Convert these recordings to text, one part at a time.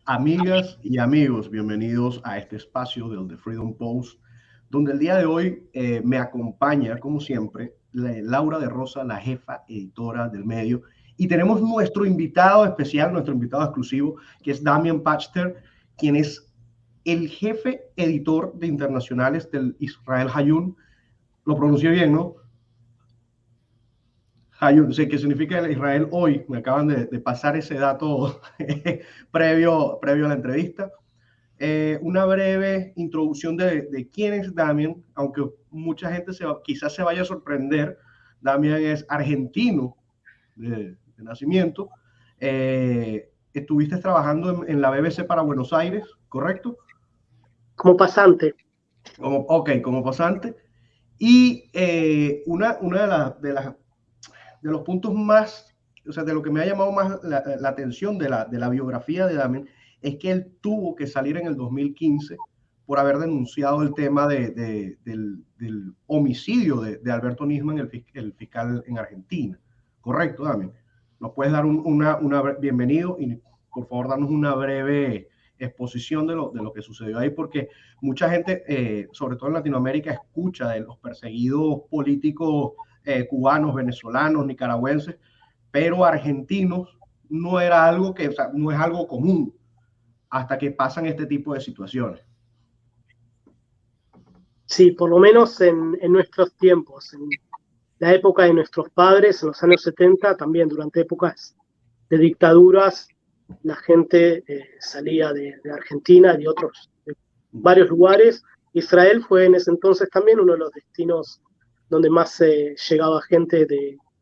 Amigas y amigos, bienvenidos a este espacio del The Freedom Post, donde el día de hoy me acompaña, como siempre, Laura de Rosa, la jefa editora del medio, y tenemos nuestro invitado especial, nuestro invitado exclusivo, que es Damian Pachter, quien es el jefe editor de internacionales del Israel Hayom. Lo pronuncié bien, ¿no? Hayom, sé que significa el Israel hoy. Me acaban de pasar ese dato previo a la entrevista. Una breve introducción de quién es Damian, aunque mucha gente quizás se vaya a sorprender. Damian es argentino de nacimiento. Estuviste trabajando en la BBC para Buenos Aires, ¿correcto? Como pasante. Como pasante. Y una de los puntos más, o sea, de lo que me ha llamado más la atención de la biografía de Damian es que él tuvo que salir en el 2015 por haber denunciado el tema del homicidio de Alberto Nisman, el fiscal en Argentina. Correcto, Damian. ¿Nos puedes dar bienvenido y por favor darnos una breve exposición de lo que sucedió ahí? Porque mucha gente, sobre todo en Latinoamérica, escucha de los perseguidos políticos cubanos, venezolanos, nicaragüenses, pero argentinos no era algo que, o sea, no es algo común hasta que pasan este tipo de situaciones. Sí, por lo menos en nuestros tiempos, en la época de nuestros padres, en los años 70, también durante épocas de dictaduras, la gente salía de Argentina y de varios lugares. Israel fue en ese entonces también uno de los destinos donde más llegaba gente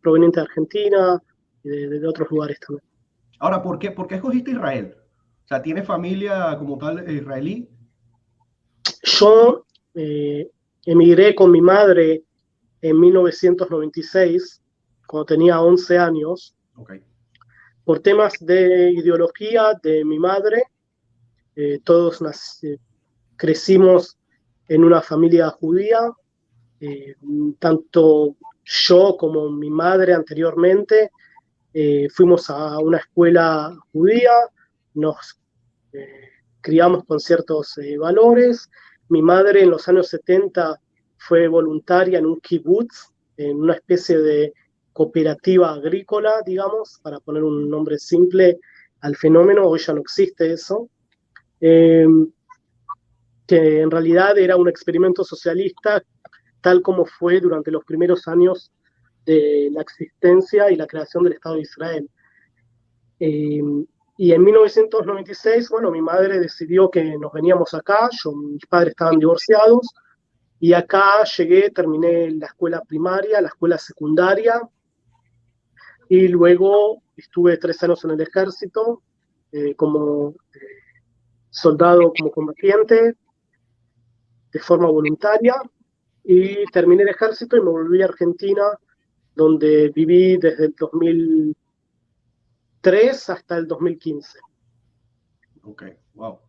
proveniente de Argentina y de otros lugares también. Ahora, ¿por qué escogiste Israel? O sea, ¿tienes familia como tal israelí? Yo emigré con mi madre en 1996, cuando tenía 11 años, Okay. por temas de ideología de mi madre. Todos crecimos en una familia judía, eh, tanto yo como mi madre anteriormente fuimos a una escuela judía, nos eh, criamos con ciertos valores. Mi madre en los años 70 fue voluntaria en un kibutz, en una especie de cooperativa agrícola, digamos, para poner un nombre simple al fenómeno. Hoy ya no existe eso. Eh, que en realidad era un experimento socialista, tal como fue durante los primeros años de la existencia y la creación del Estado de Israel. Eh, y en 1996, bueno, mi madre decidió que nos veníamos acá, mis padres estaban divorciados, y acá llegué, terminé la escuela primaria, la escuela secundaria, y luego estuve 3 años en el ejército como soldado, como combatiente, de forma voluntaria, y terminé el ejército y me volví a Argentina, donde viví desde el 2003 hasta el 2015. Ok, wow.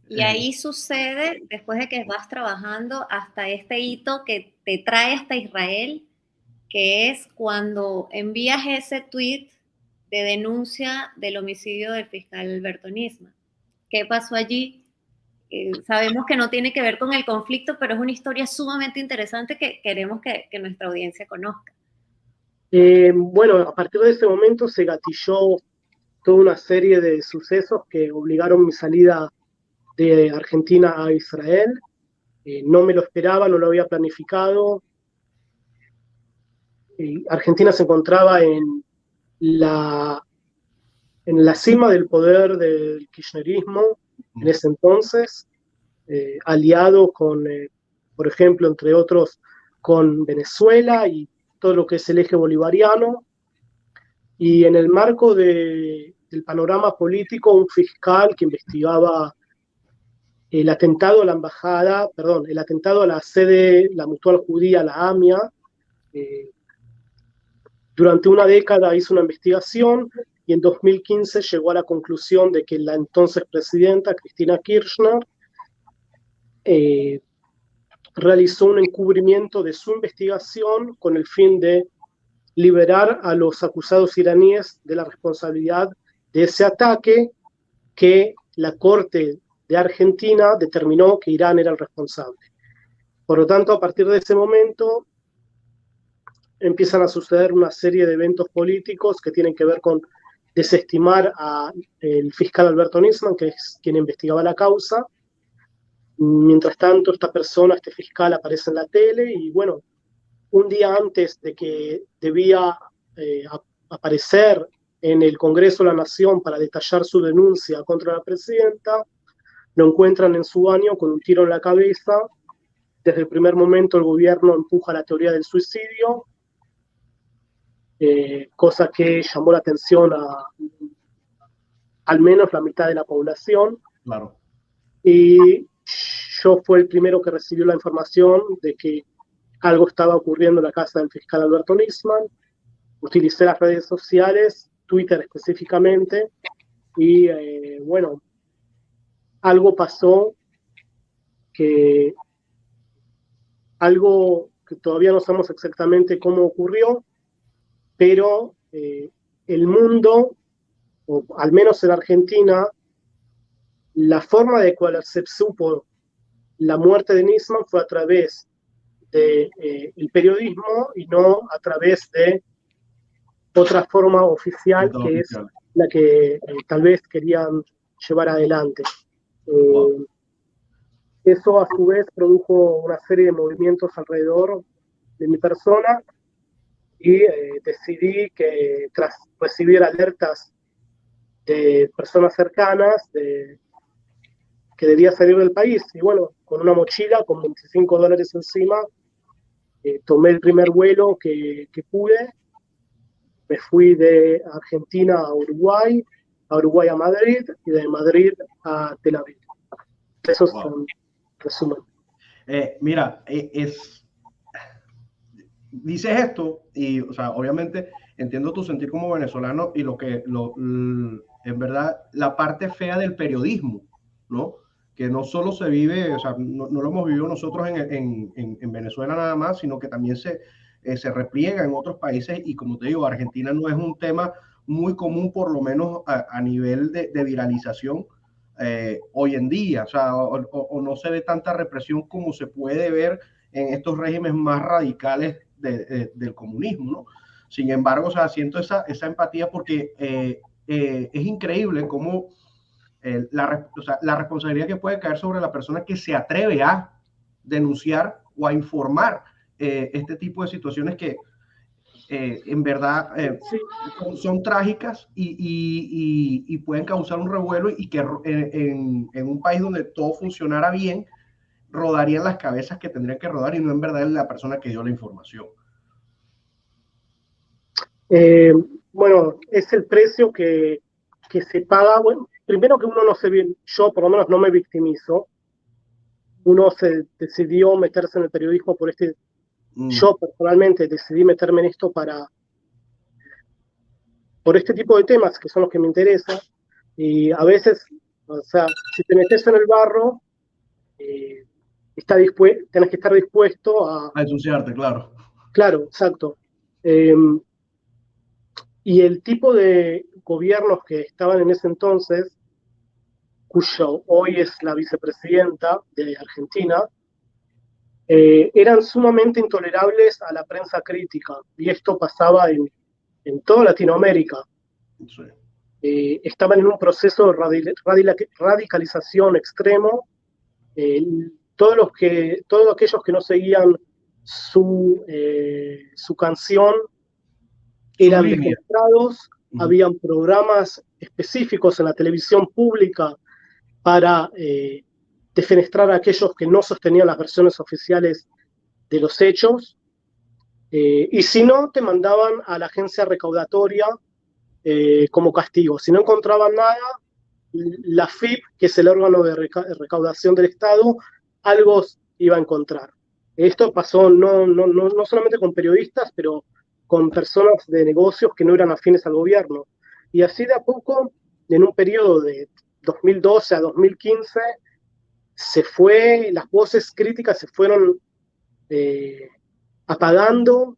Y ahí sucede, después de que vas trabajando, hasta este hito que te trae hasta Israel, que es cuando envías ese tweet de denuncia del homicidio del fiscal Alberto Nisman. ¿Qué pasó allí? Sabemos que no tiene que ver con el conflicto, pero es una historia sumamente interesante que queremos que nuestra audiencia conozca. Bueno, a partir de ese momento se gatilló toda una serie de sucesos que obligaron mi salida de Argentina a Israel. No me lo esperaba, no lo había planificado. Argentina se encontraba la, en la cima del poder del kirchnerismo en ese entonces, aliado con, por ejemplo, entre otros, con Venezuela y todo lo que es el eje bolivariano. Y en el marco del panorama político, un fiscal que investigaba el atentado a la embajada, perdón, el atentado a la sede, la Mutual Judía, la AMIA, durante una década hizo una investigación y en 2015 llegó a la conclusión de que la entonces presidenta, Cristina Kirchner, realizó un encubrimiento de su investigación con el fin de liberar a los acusados iraníes de la responsabilidad de ese ataque que la Corte de Argentina determinó que Irán era el responsable. Por lo tanto, a partir de ese momento empiezan a suceder una serie de eventos políticos que tienen que ver con desestimar al fiscal Alberto Nisman, que es quien investigaba la causa. Mientras tanto, esta persona, este fiscal, aparece en la tele y bueno, un día antes de que debía aparecer en el Congreso de la Nación para detallar su denuncia contra la presidenta, lo encuentran en su baño con un tiro en la cabeza. Desde el primer momento el gobierno empuja la teoría del suicidio, cosa que llamó la atención a al menos la mitad de la población. Claro. Y yo fui el primero que recibió la información de que algo estaba ocurriendo en la casa del fiscal Alberto Nisman. Utilicé las redes sociales, Twitter específicamente, y bueno, algo pasó algo que todavía no sabemos exactamente cómo ocurrió, pero el mundo, o al menos en Argentina, la forma de cual se supo la muerte de Nisman fue a través del periodismo y no a través de otra forma oficial, que es la que tal vez querían llevar adelante. Wow. Eso a su vez produjo una serie de movimientos alrededor de mi persona y decidí que tras recibir alertas de personas cercanas que debía salir del país, y bueno, con una mochila con $25 encima, tomé el primer vuelo que pude. Me fui de Argentina a Uruguay a Madrid, y de Madrid a Tel Aviv. Eso es un resumen. Mira, dices esto y, o sea, obviamente entiendo tu sentir como venezolano y en verdad, la parte fea del periodismo, ¿no? Que no solo se vive, o sea, no lo hemos vivido nosotros en Venezuela nada más, sino que también se repliega en otros países y como te digo, Argentina no es un tema muy común, por lo menos a nivel de viralización hoy en día, o sea, o no se ve tanta represión como se puede ver en estos regímenes más radicales del comunismo, ¿no? Sin embargo, o sea, siento esa empatía porque es increíble cómo o sea, la responsabilidad que puede caer sobre la persona que se atreve a denunciar o a informar este tipo de situaciones que en verdad son trágicas y pueden causar un revuelo y que en un país donde todo funcionara bien, rodarían las cabezas que tendrían que rodar y no en verdad es la persona que dio la información. Bueno, es el precio que se paga. Bueno, primero que uno no se ve, yo por lo menos no me victimizo. Uno se decidió meterse en el periodismo por yo personalmente decidí meterme en esto por este tipo de temas que son los que me interesan. Y a veces, o sea, si te metes en el barro, tenés que estar dispuesto a ensuciarte, claro. Claro, exacto. Y el tipo de gobiernos que estaban en ese entonces, cuyo hoy es la vicepresidenta de Argentina, eran sumamente intolerables a la prensa crítica, y esto pasaba en toda Latinoamérica. Sí. Estaban en un proceso de radicalización extremo. Todos aquellos que no seguían su canción eran defenestrados. Habían programas específicos en la televisión pública para defenestrar a aquellos que no sostenían las versiones oficiales de los hechos, y si no, te mandaban a la agencia recaudatoria como castigo. Si no encontraban nada, la FIP, que es el órgano de recaudación del Estado, algo iba a encontrar. Esto pasó no solamente con periodistas, pero con personas de negocios que no eran afines al gobierno. Y así de a poco, en un periodo de 2012 a 2015, las voces críticas se fueron apagando,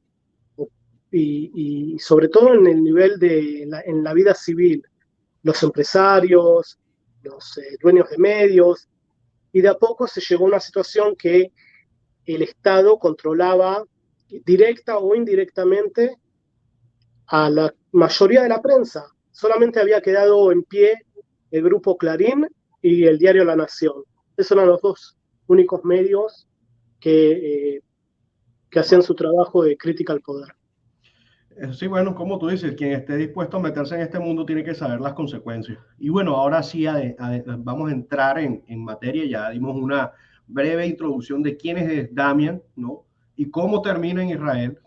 y sobre todo en el nivel en la vida civil. Los empresarios, los dueños de medios, y de a poco se llegó a una situación que el Estado controlaba directa o indirectamente a la mayoría de la prensa. Solamente había quedado en pie el grupo Clarín y el diario La Nación. Esos eran los dos únicos medios que hacían su trabajo de crítica al poder. Sí, bueno, como tú dices, quien esté dispuesto a meterse en este mundo tiene que saber las consecuencias. Y bueno, ahora sí vamos a entrar en materia. Ya dimos una breve introducción de quién es Damian, ¿no? Y cómo termina en Israel.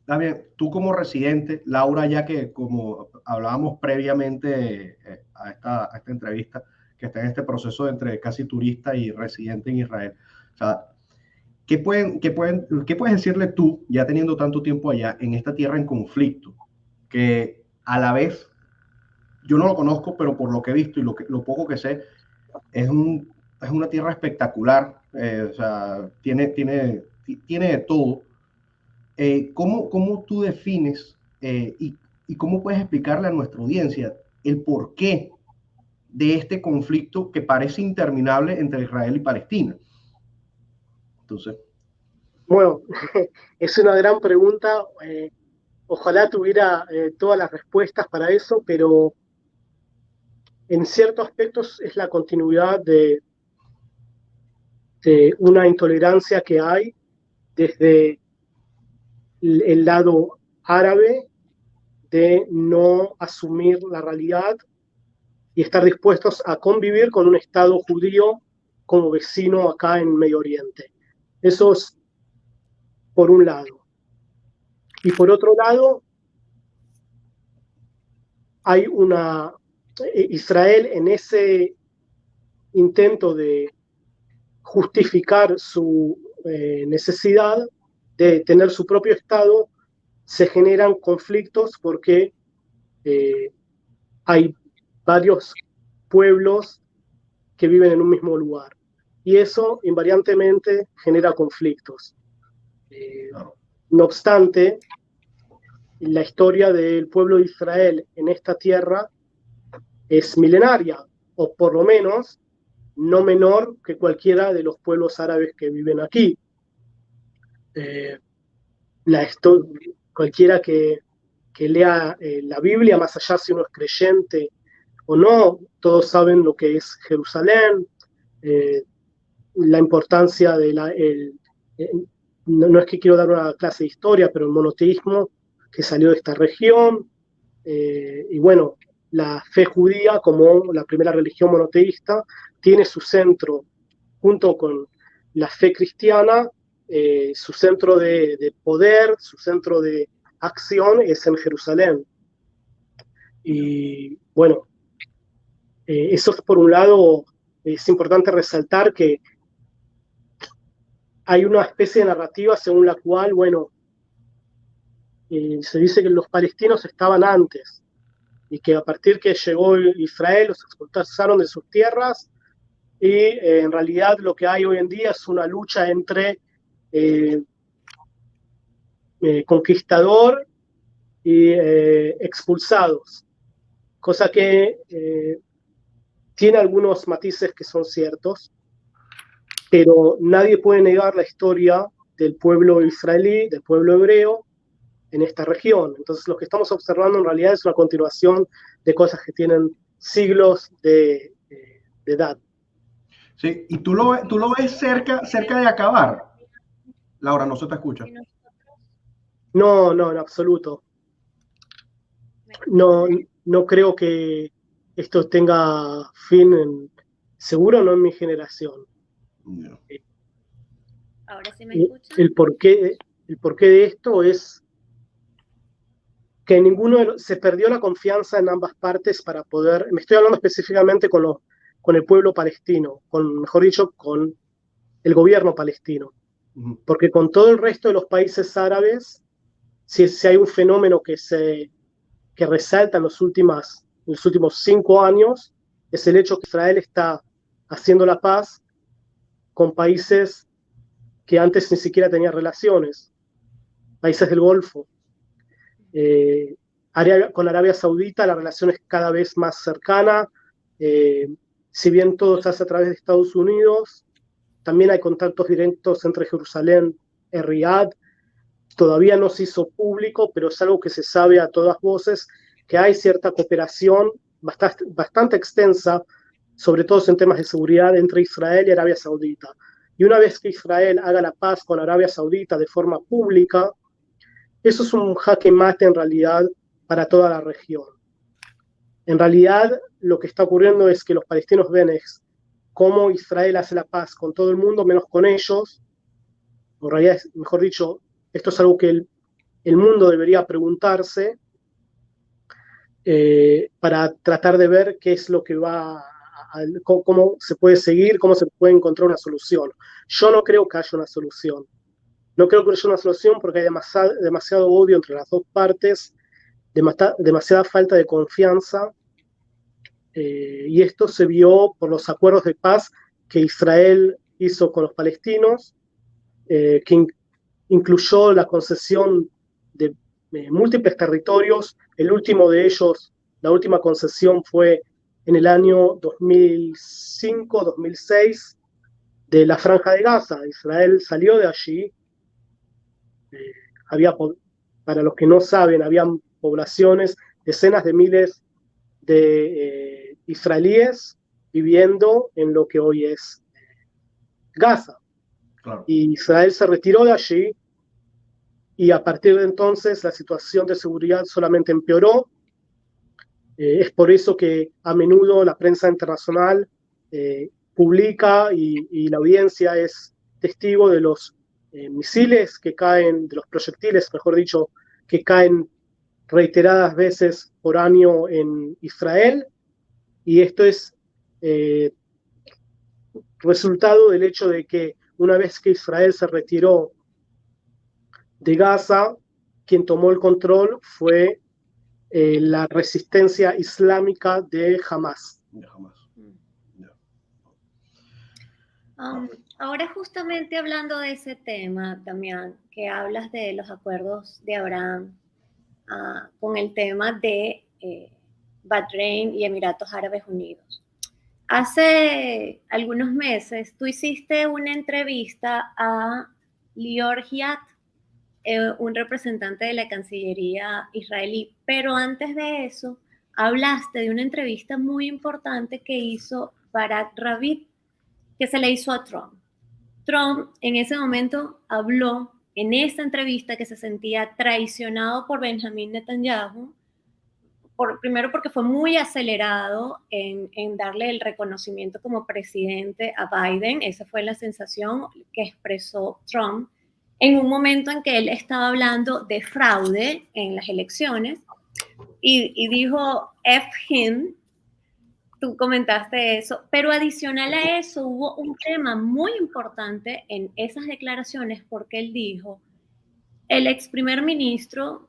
Damian, tú como residente, Laura, ya que como hablábamos previamente a esta entrevista, que está en este proceso entre casi turista y residente en Israel. O sea, ¿qué puedes decirle tú, ya teniendo tanto tiempo allá, en esta tierra en conflicto, que a la vez, yo no lo conozco, pero por lo que he visto y lo poco que sé, es una tierra espectacular, o sea, tiene de todo. ¿Cómo tú defines y cómo puedes explicarle a nuestra audiencia el porqué de este conflicto que parece interminable entre Israel y Palestina? Entonces... Bueno, es una gran pregunta. Ojalá tuviera todas las respuestas para eso, pero en ciertos aspectos es la continuidad de una intolerancia que hay desde el lado árabe de no asumir la realidad y estar dispuestos a convivir con un Estado judío como vecino acá en Medio Oriente. Eso es por un lado. Y por otro lado, hay Israel en ese intento de justificar su necesidad de tener su propio Estado, se generan conflictos porque hay varios pueblos que viven en un mismo lugar. Y eso invariantemente genera conflictos. No obstante, la historia del pueblo de Israel en esta tierra es milenaria, o por lo menos no menor que cualquiera de los pueblos árabes que viven aquí. Cualquiera que lea la Biblia, más allá si uno es creyente o no, todos saben lo que es Jerusalén, la importancia de no es que quiero dar una clase de historia, pero el monoteísmo que salió de esta región, y bueno, la fe judía como la primera religión monoteísta tiene su centro, junto con la fe cristiana, su centro de poder, su centro de acción es en Jerusalén. Y bueno, eso por un lado es importante resaltar que hay una especie de narrativa según la cual, bueno, se dice que los palestinos estaban antes y que a partir que llegó Israel los expulsaron de sus tierras y en realidad lo que hay hoy en día es una lucha entre conquistador y expulsados, cosa que tiene algunos matices que son ciertos, pero nadie puede negar la historia del pueblo israelí, del pueblo hebreo en esta región. Entonces lo que estamos observando en realidad es una continuación de cosas que tienen siglos de edad. Sí, y tú lo ves cerca de acabar. Laura, no se te escucha. No, en absoluto. No creo que esto tenga fin, seguro no en mi generación. No. Ahora sí me escuchan. El porqué de esto es que se perdió la confianza en ambas partes para poder, me estoy hablando específicamente con el pueblo palestino, mejor dicho, con el gobierno palestino. Porque con todo el resto de los países árabes, si hay un fenómeno que resalta en los últimos 5 años, es el hecho que Israel está haciendo la paz con países que antes ni siquiera tenían relaciones, países del Golfo. con Arabia Saudita la relación es cada vez más cercana. Si bien todo se hace a través de Estados Unidos, también hay contactos directos entre Jerusalén y Riad. Todavía no se hizo público, pero es algo que se sabe a todas voces, que hay cierta cooperación bastante extensa, sobre todo en temas de seguridad, entre Israel y Arabia Saudita. Y una vez que Israel haga la paz con Arabia Saudita de forma pública, eso es un jaque mate en realidad para toda la región. En realidad, lo que está ocurriendo es que los palestinos ven es cómo Israel hace la paz con todo el mundo, menos con ellos. En realidad, mejor dicho, esto es algo que el mundo debería preguntarse para tratar de ver qué es lo que cómo se puede seguir, cómo se puede encontrar una solución. Yo no creo que haya una solución. No creo que haya una solución porque hay demasiado odio entre las dos partes, demasiada falta de confianza, y esto se vio por los acuerdos de paz que Israel hizo con los palestinos, que incluyó la concesión de múltiples territorios. El último de ellos, la última concesión fue en el año 2005-2006 de la Franja de Gaza. Israel salió de allí. Para los que no saben, habían poblaciones, decenas de miles de israelíes viviendo en lo que hoy es Gaza. Claro. Y Israel se retiró de allí y a partir de entonces la situación de seguridad solamente empeoró. Es por eso que a menudo la prensa internacional publica y la audiencia es testigo de los misiles que caen, de los proyectiles, mejor dicho, que caen reiteradas veces por año en Israel, y esto es resultado del hecho de que una vez que Israel se retiró de Gaza, quien tomó el control fue la resistencia islámica de Hamas. Ahora justamente hablando de ese tema, Damián, que hablas de los acuerdos de Abraham, con el tema de Bahrein y Emiratos Árabes Unidos. Hace algunos meses tú hiciste una entrevista a Lior Hiat, un representante de la Cancillería israelí, pero antes de eso hablaste de una entrevista muy importante que hizo Barak Rabin, que se le hizo a Trump. Trump en ese momento habló en esta entrevista que se sentía traicionado por Benjamin Netanyahu, primero porque fue muy acelerado en darle el reconocimiento como presidente a Biden. Esa fue la sensación que expresó Trump en un momento en que él estaba hablando de fraude en las elecciones y dijo F him. Tú comentaste eso, pero adicional a eso hubo un tema muy importante en esas declaraciones porque él dijo, el ex primer ministro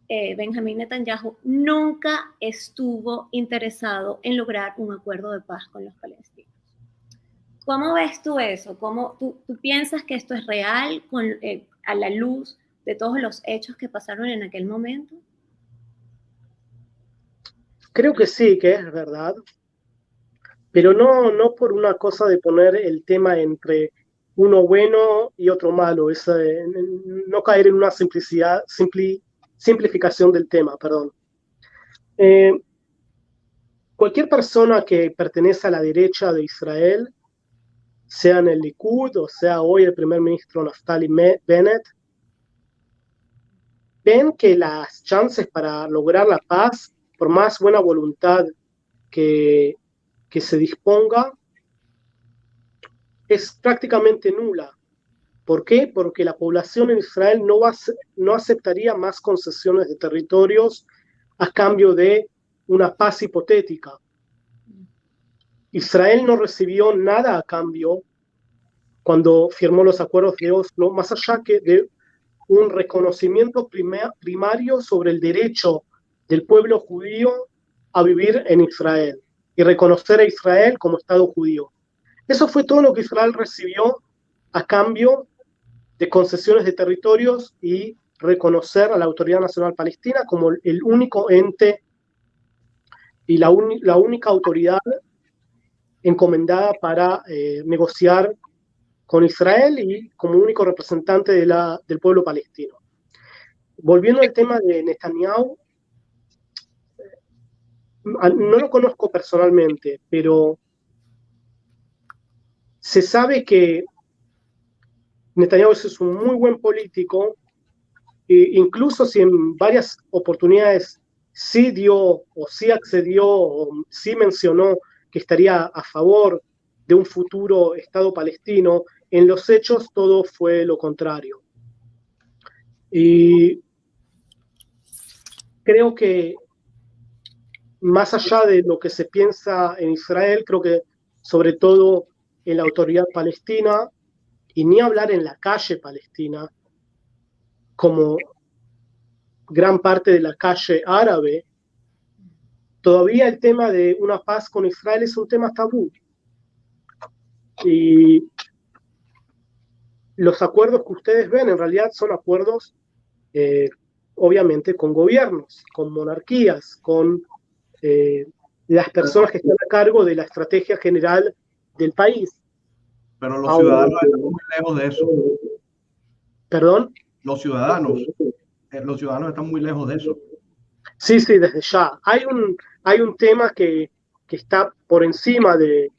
Benjamin Netanyahu nunca estuvo interesado en lograr un acuerdo de paz con los palestinos. ¿Cómo ves tú eso? ¿Tú piensas que esto es real a la luz de todos los hechos que pasaron en aquel momento? Creo que sí, que es verdad, pero no por una cosa de poner el tema entre uno bueno y otro malo, no caer en una simplificación del tema, perdón. Cualquier persona que pertenece a la derecha de Israel, sea en el Likud o sea hoy el primer ministro Naftali Bennett, ven que las chances para lograr la paz, por más buena voluntad que se disponga, es prácticamente nula. ¿Por qué? Porque la población en Israel no aceptaría más concesiones de territorios a cambio de una paz hipotética. Israel no recibió nada a cambio cuando firmó los acuerdos de Oslo, más allá que de un reconocimiento primario sobre el derecho del pueblo judío a vivir en Israel y reconocer a Israel como Estado judío. Eso fue todo lo que Israel recibió a cambio de concesiones de territorios y reconocer a la Autoridad Nacional Palestina como el único ente y la única autoridad encomendada para negociar con Israel y como único representante del pueblo palestino. Volviendo al tema de Netanyahu, no lo conozco personalmente, pero se sabe que Netanyahu es un muy buen político, e incluso si en varias oportunidades sí dio o sí accedió o sí mencionó que estaría a favor de un futuro Estado palestino, en los hechos todo fue lo contrario. Y creo que más allá de lo que se piensa en Israel, creo que sobre todo en la autoridad palestina, y ni hablar en la calle palestina, como gran parte de la calle árabe, todavía el tema de una paz con Israel es un tema tabú. Y los acuerdos que ustedes ven en realidad son acuerdos, obviamente, con gobiernos, con monarquías, con las personas que están a cargo de la estrategia general del país. Pero los ciudadanos están muy lejos de eso. ¿Perdón? Los ciudadanos están muy lejos de eso. Sí, desde ya. Hay un tema que está por encima de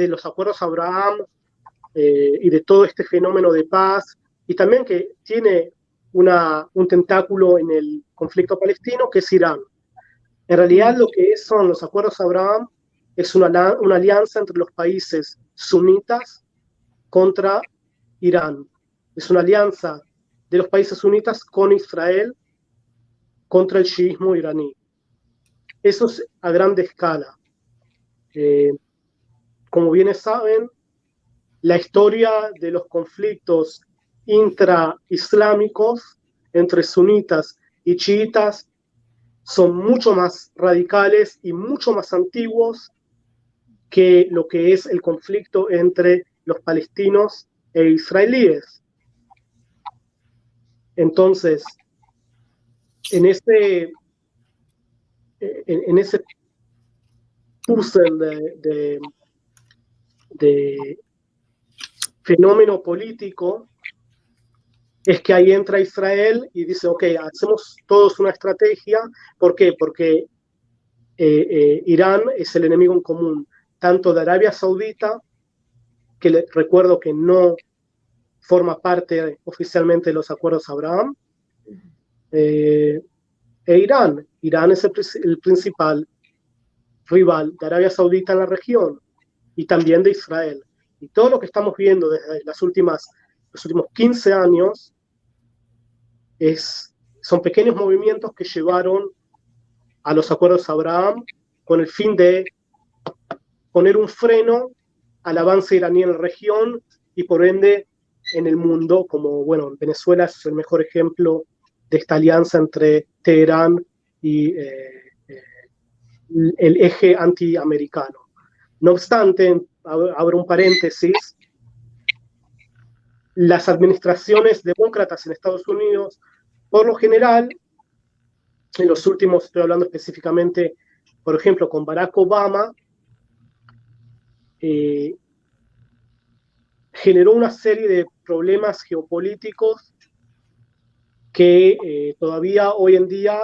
los acuerdos Abraham y de todo este fenómeno de paz, y también que tiene un tentáculo en el conflicto palestino, que es Irán. En realidad lo que son los acuerdos Abraham es una alianza entre los países sunitas contra Irán. Es una alianza de los países sunitas con Israel contra el chiismo iraní. Eso es a gran escala. Como bien saben, la historia de los conflictos intraislámicos entre sunitas y chiitas son mucho más radicales y mucho más antiguos que lo que es el conflicto entre los palestinos e israelíes. Entonces, en ese puzzle de fenómeno político, es que ahí entra Israel y dice, ok, hacemos todos una estrategia. ¿Por qué? Porque Irán es el enemigo en común, tanto de Arabia Saudita, que recuerdo que no forma parte oficialmente de los acuerdos Abraham, e Irán. Irán es el principal rival de Arabia Saudita en la región y también de Israel. Y todo lo que estamos viendo desde los últimos 15 años son pequeños movimientos que llevaron a los acuerdos Abraham con el fin de poner un freno al avance iraní en la región y por ende en el mundo, como bueno, Venezuela es el mejor ejemplo de esta alianza entre Teherán y el eje antiamericano. No obstante, abro un paréntesis, las administraciones demócratas en Estados Unidos, por lo general, en los últimos, estoy hablando específicamente, por ejemplo, con Barack Obama, generó una serie de problemas geopolíticos que todavía hoy en día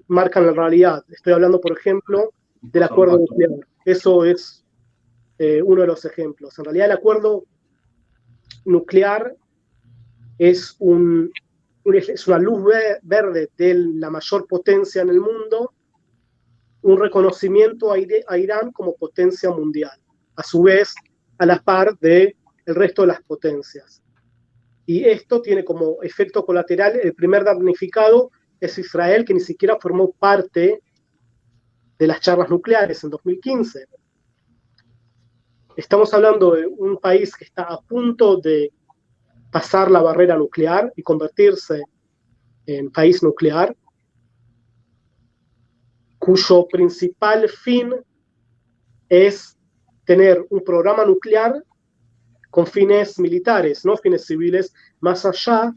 marcan la realidad. Estoy hablando, por ejemplo, del acuerdo nuclear. Eso es uno de los ejemplos. En realidad, el acuerdo nuclear es una luz verde de la mayor potencia en el mundo, un reconocimiento a Irán como potencia mundial, a su vez a la par del resto de las potencias. Y esto tiene como efecto colateral, el primer damnificado es Israel, que ni siquiera formó parte de las charlas nucleares en 2015. Estamos hablando de un país que está a punto de pasar la barrera nuclear y convertirse en país nuclear, cuyo principal fin es tener un programa nuclear con fines militares, no fines civiles, más allá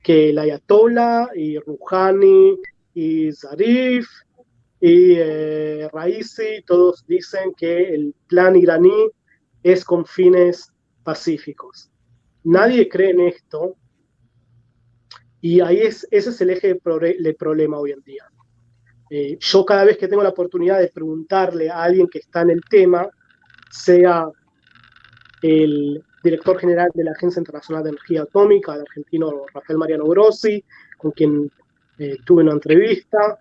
que el Ayatollah y Rouhani y Zarif y Raisi, todos dicen que el plan iraní es con fines pacíficos. Nadie cree en esto, y ahí ese es el eje del problema hoy en día. Yo cada vez que tengo la oportunidad de preguntarle a alguien que está en el tema, sea el director general de la Agencia Internacional de Energía Atómica, el argentino Rafael Mariano Grossi, con quien tuve una entrevista,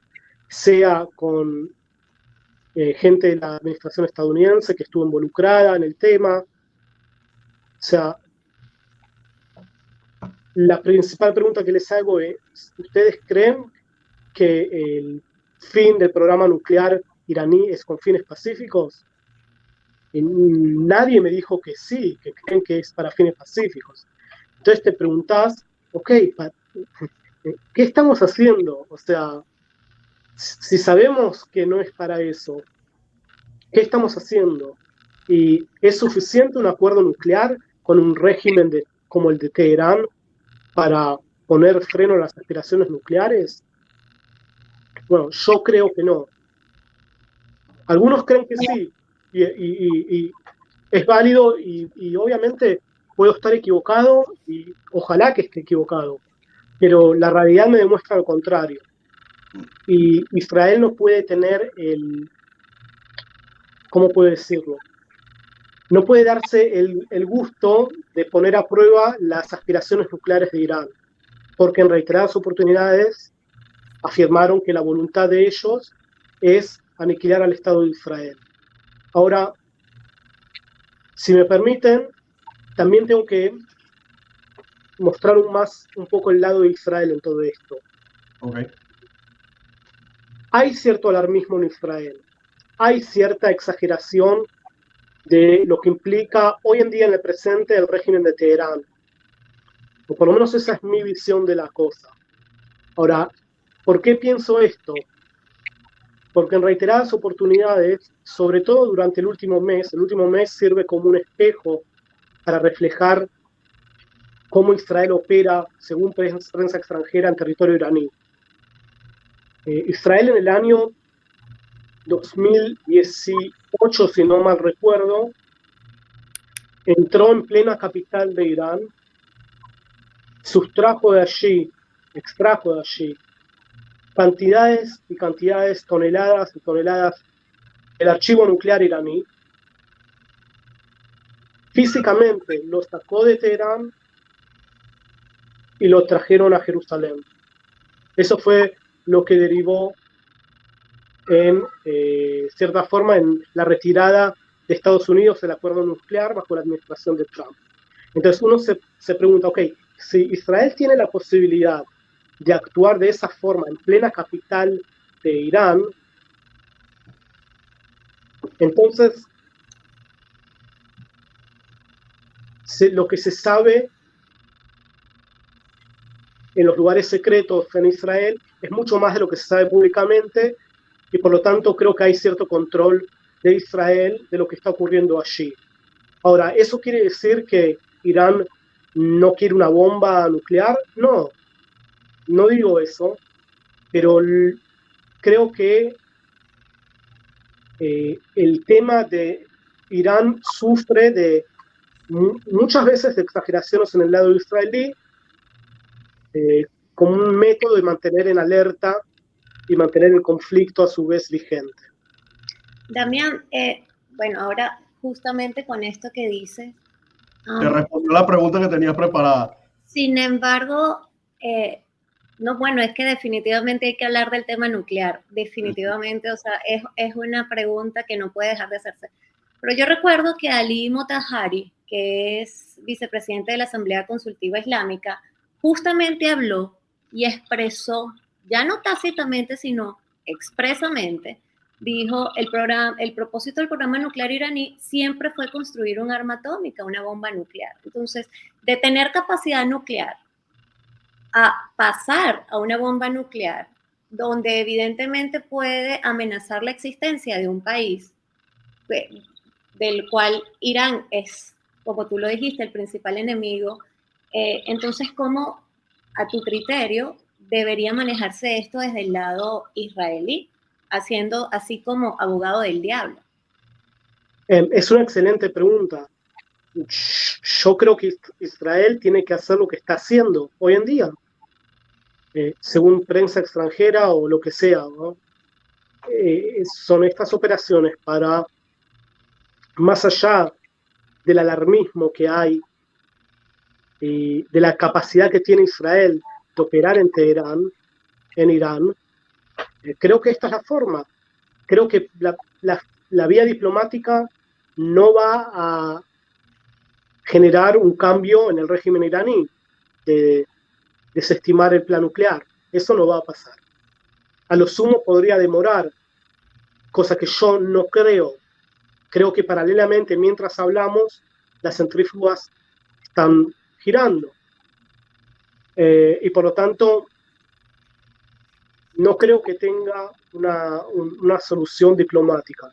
sea con gente de la administración estadounidense que estuvo involucrada en el tema. O sea, la principal pregunta que les hago es, ¿ustedes creen que el fin del programa nuclear iraní es con fines pacíficos? Y nadie me dijo que sí, que creen que es para fines pacíficos. Entonces te preguntás, ok, ¿qué estamos haciendo? O sea, si sabemos que no es para eso, ¿qué estamos haciendo? ¿Y es suficiente un acuerdo nuclear con un régimen como el de Teherán para poner freno a las aspiraciones nucleares? Bueno, yo creo que no. Algunos creen que sí, y es válido, y obviamente puedo estar equivocado, y ojalá que esté equivocado, pero la realidad me demuestra lo contrario. Y Israel no puede tener ¿cómo puedo decirlo? No puede darse el gusto de poner a prueba las aspiraciones nucleares de Irán, porque en reiteradas oportunidades afirmaron que la voluntad de ellos es aniquilar al Estado de Israel. Ahora, si me permiten, también tengo que mostrar un poco el lado de Israel en todo esto. Okay. Hay cierto alarmismo en Israel, hay cierta exageración de lo que implica hoy en día en el presente el régimen de Teherán, o por lo menos esa es mi visión de la cosa. Ahora, ¿por qué pienso esto? Porque en reiteradas oportunidades, sobre todo durante el último mes sirve como un espejo para reflejar cómo Israel opera, según prensa extranjera, en territorio iraní. Israel en el año 2018, si no mal recuerdo, entró en plena capital de Irán, extrajo de allí cantidades y cantidades, toneladas y toneladas del archivo nuclear iraní. Físicamente lo sacó de Teherán y lo trajeron a Jerusalén. Eso fue lo que derivó en cierta forma en la retirada de Estados Unidos del acuerdo nuclear bajo la administración de Trump. Entonces uno se pregunta, ok, si Israel tiene la posibilidad de actuar de esa forma en plena capital de Irán, entonces lo que se sabe en los lugares secretos en Israel es mucho más de lo que se sabe públicamente, y por lo tanto creo que hay cierto control de Israel de lo que está ocurriendo allí. Ahora, ¿eso quiere decir que Irán no quiere una bomba nuclear? No, no digo eso, pero creo que el tema de Irán sufre de muchas veces de exageraciones en el lado israelí, como un método de mantener en alerta y mantener el conflicto a su vez vigente. Damián, bueno, ahora justamente con esto que dices. Te respondió la pregunta que tenías preparada. Sin embargo, no, bueno, es que definitivamente hay que hablar del tema nuclear, definitivamente, o sea, es una pregunta que no puede dejar de hacerse. Pero yo recuerdo que Ali Motahari, que es vicepresidente de la Asamblea Consultiva Islámica, justamente habló y expresó, ya no tácitamente, sino expresamente, dijo, el propósito del programa nuclear iraní siempre fue construir un arma atómica, una bomba nuclear. Entonces, de tener capacidad nuclear a pasar a una bomba nuclear, donde evidentemente puede amenazar la existencia de un país del cual Irán es, como tú lo dijiste, el principal enemigo. Entonces, ¿cómo a tu criterio, debería manejarse esto desde el lado israelí, haciendo así como abogado del diablo? Es una excelente pregunta. Yo creo que Israel tiene que hacer lo que está haciendo hoy en día, según prensa extranjera o lo que sea, ¿no? Son estas operaciones para, más allá del alarmismo que hay, de la capacidad que tiene Israel de operar en Teherán, en Irán, creo que esta es la forma. Creo que la vía diplomática no va a generar un cambio en el régimen iraní, de desestimar el plan nuclear. Eso no va a pasar. A lo sumo podría demorar, cosa que yo no creo. Creo que paralelamente, mientras hablamos, las centrífugas están girando. Y por lo tanto, no creo que tenga una solución diplomática.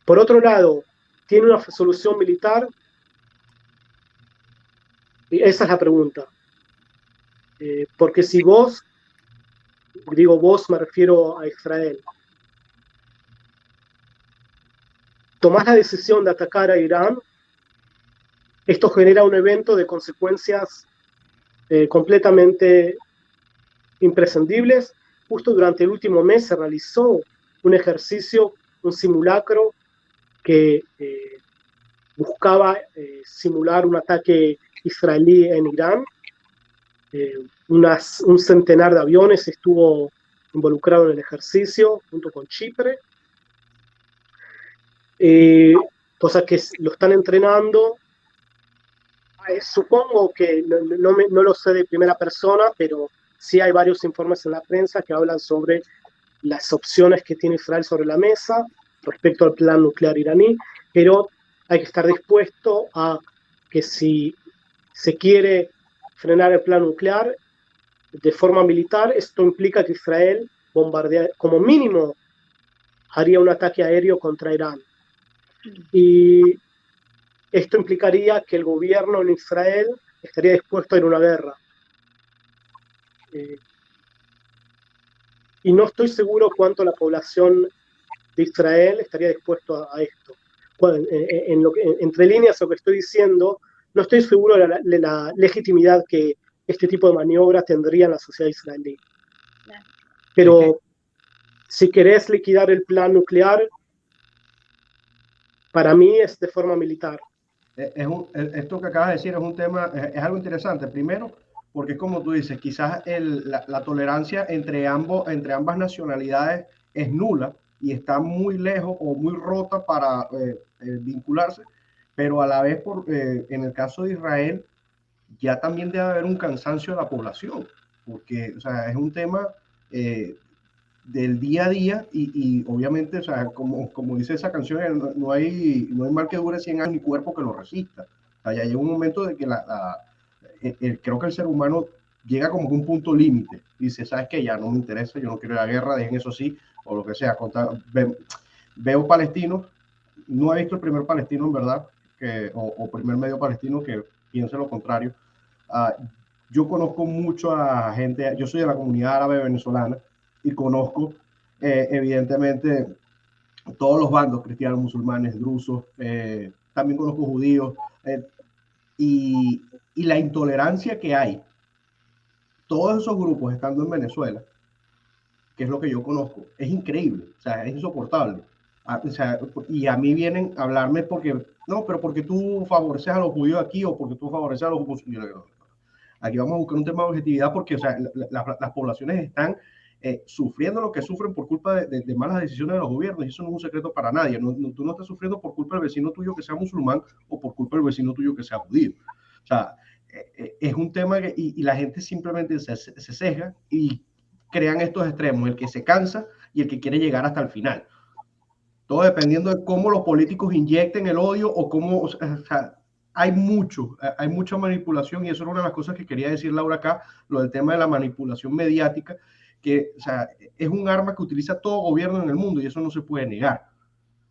Por otro lado, ¿tiene una solución militar? Y esa es la pregunta. Porque si vos, digo vos, me refiero a Israel, tomás la decisión de atacar a Irán, esto genera un evento de consecuencias completamente imprescindibles. Justo durante el último mes se realizó un ejercicio, un simulacro que buscaba simular un ataque israelí en Irán. Un centenar de aviones estuvo involucrado en el ejercicio junto con Chipre, cosa que lo están entrenando. Supongo que no lo sé de primera persona, pero sí hay varios informes en la prensa que hablan sobre las opciones que tiene Israel sobre la mesa respecto al plan nuclear iraní, pero hay que estar dispuesto a que si se quiere frenar el plan nuclear de forma militar, esto implica que Israel bombardea, como mínimo, haría un ataque aéreo contra Irán. Y esto implicaría que el gobierno en Israel estaría dispuesto a ir a una guerra. Y no estoy seguro cuánto la población de Israel estaría dispuesto a esto. Entre líneas, lo que estoy diciendo, no estoy seguro de la legitimidad que este tipo de maniobra tendría en la sociedad israelí. Pero si querés liquidar el plan nuclear, para mí es de forma militar. Esto que acabas de decir es un tema, es algo interesante. Primero, porque como tú dices, quizás la tolerancia entre ambas nacionalidades es nula y está muy lejos o muy rota para vincularse, pero a la vez, en el caso de Israel, ya también debe haber un cansancio de la población, porque o sea, es un tema del día a día y obviamente, o sea, como dice esa canción, no hay mal que dure 100 años ni cuerpo que lo resista. O sea, ya llega un momento de que creo que el ser humano llega como a un punto límite. Dice, ¿sabes qué? Ya no me interesa, yo no quiero la guerra, dejen eso así, o lo que sea. Veo palestinos, no he visto el primer palestino en verdad, o primer medio palestino que piense lo contrario. Yo conozco mucho a gente, yo soy de la comunidad árabe venezolana, y conozco evidentemente todos los bandos, cristianos, musulmanes, drusos, también conozco judíos, y la intolerancia que hay, todos esos grupos estando en Venezuela, que es lo que yo conozco, es increíble, o sea, es insoportable. O sea, y a mí vienen a hablarme porque, no, pero porque tú favoreces a los judíos aquí o porque tú favoreces a los musulmanes. Aquí vamos a buscar un tema de objetividad porque, o sea, las poblaciones están sufriendo lo que sufren por culpa de malas decisiones de los gobiernos, y eso no es un secreto para nadie. Tú no estás sufriendo por culpa del vecino tuyo que sea musulmán o por culpa del vecino tuyo que sea judío. O sea, es un tema y la gente simplemente se sesga y crean estos extremos, el que se cansa y el que quiere llegar hasta el final. Todo dependiendo de cómo los políticos inyecten el odio o cómo, o sea, hay mucha manipulación, y eso es una de las cosas que quería decir Laura acá, lo del tema de la manipulación mediática, que, o sea, es un arma que utiliza todo gobierno en el mundo y eso no se puede negar.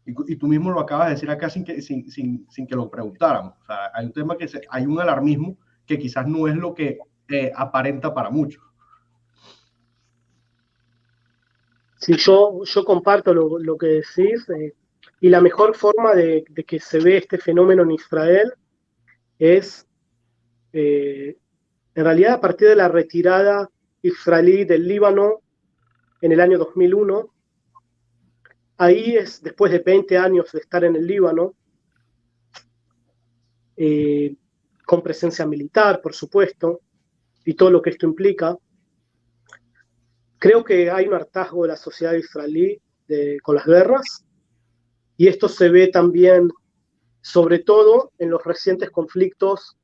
Y tú mismo lo acabas de decir acá sin que lo preguntáramos. O sea, hay un tema hay un alarmismo que quizás no es lo que aparenta para muchos. Sí, yo comparto lo que decís, y la mejor forma de que se ve este fenómeno en Israel es, en realidad, a partir de la retirada israelí del Líbano en el año 2001. Ahí es, después de 20 años de estar en el Líbano, con presencia militar, por supuesto, y todo lo que esto implica, creo que hay un hartazgo de la sociedad israelí con las guerras, y esto se ve también, sobre todo, en los recientes conflictos